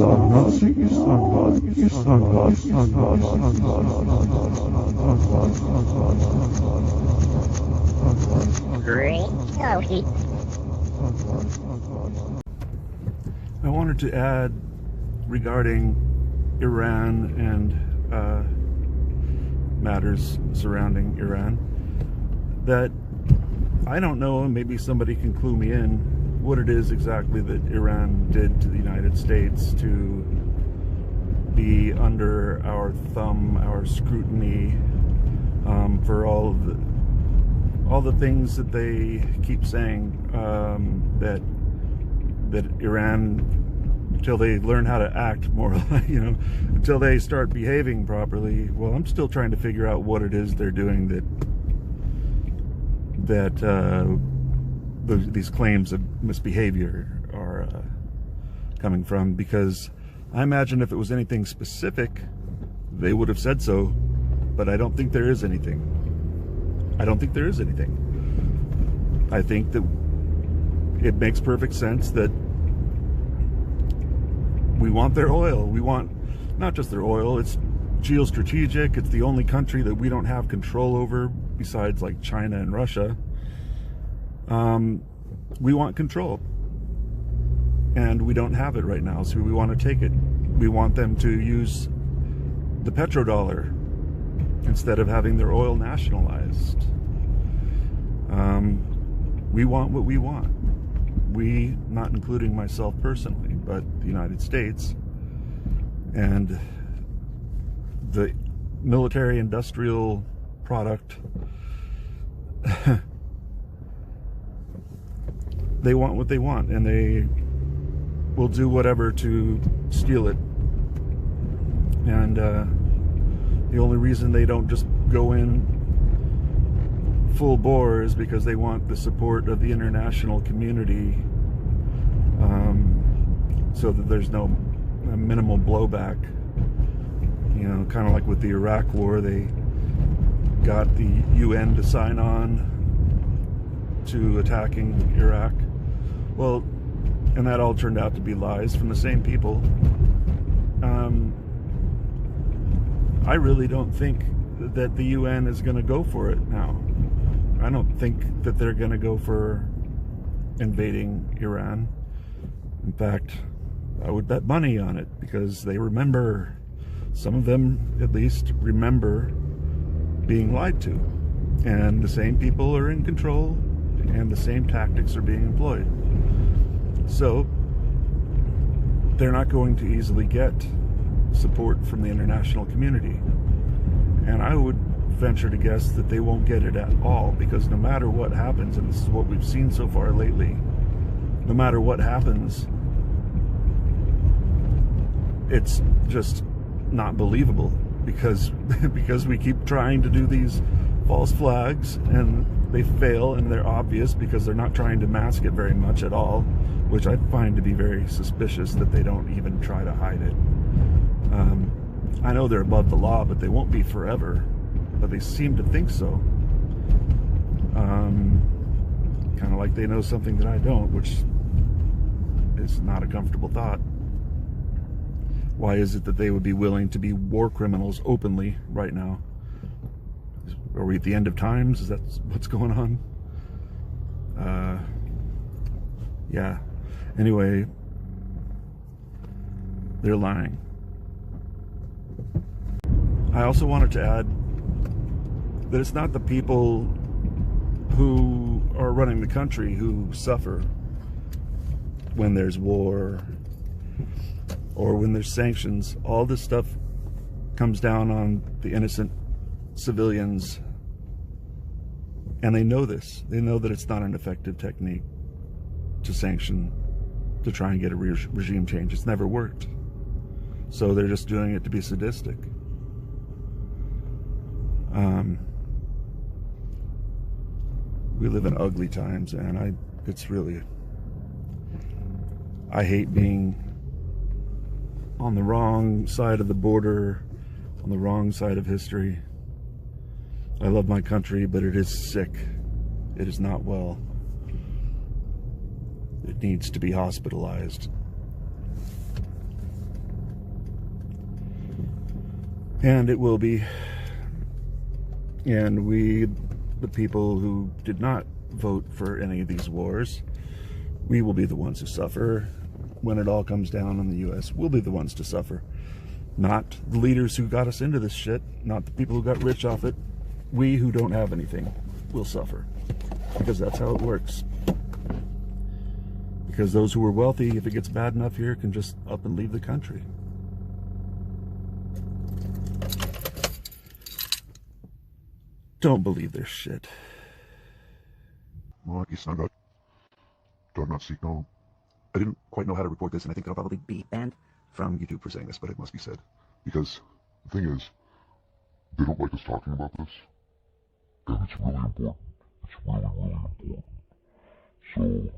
I wanted to add regarding Iran and matters surrounding Iran that I don't know, and maybe somebody can clue me in, what it is exactly that Iran did to the United States to be under our thumb, our scrutiny, for all the things that they keep saying, that Iran, until they learn how to act more, until they start behaving properly. Well, I'm still trying to figure out what it is they're doing that these claims of misbehavior are coming from, because I imagine if it was anything specific, they would have said so, but I don't think there is anything. I don't think there is anything. I think that it makes perfect sense that we want their oil. We want not just their oil, it's geostrategic. It's the only country that we don't have control over besides like China and Russia. We want control, and we don't have it right now, so we want to take it. We want them to use the petrodollar instead of having their oil nationalized. We want what we want. We, not including myself personally, but the United States and the military-industrial product. They want what they want, and they will do whatever to steal it. And the only reason they don't just go in full bore is because they want the support of the international community, so that there's no minimal blowback. Kind of like with the Iraq War, they got the UN to sign on to attacking Iraq. Well, and that all turned out to be lies from the same people. I really don't think that the UN is going to go for it now. I don't think that they're going to go for invading Iran. In fact, I would bet money on it, because they remember, some of them at least remember being lied to. And the same people are in control, and the same tactics are being employed. So they're not going to easily get support from the international community. And I would venture to guess that they won't get it at all, because no matter what happens, and this is what we've seen so far lately, no matter what happens, it's just not believable, because we keep trying to do these false flags and they fail, and they're obvious because they're not trying to mask it very much at all, which I find to be very suspicious that they don't even try to hide it. I know they're above the law, but they won't be forever, but they seem to think so. Kind of like they know something that I don't, which is not a comfortable thought. Why is it that they would be willing to be war criminals openly right now? Are we at the end of times? Is that what's going on? Yeah. Anyway, they're lying. I also wanted to add that it's not the people who are running the country who suffer when there's war or when there's sanctions. All this stuff comes down on the innocent civilians, and they know this. They know that it's not an effective technique to sanction, to try and get a regime change. It's never worked. So they're just doing it to be sadistic. We live in ugly times, and I hate being on the wrong side of the border, on the wrong side of history. I love my country, but it is sick. It is not well. It needs to be hospitalized. And it will be. And we, the people who did not vote for any of these wars, we will be the ones who suffer. When it all comes down on the U.S., we'll be the ones to suffer. Not the leaders who got us into this shit, not the people who got rich off it. We who don't have anything will suffer. Because that's how it works. Because those who are wealthy, if it gets bad enough here, can just up and leave the country. Don't believe their shit. Well, I not seek no. I didn't quite know how to report this, and I think I'll probably be banned from YouTube for saying this, but it must be said. Because the thing is, they don't like us talking about this, and it's really important. It's really, really important. So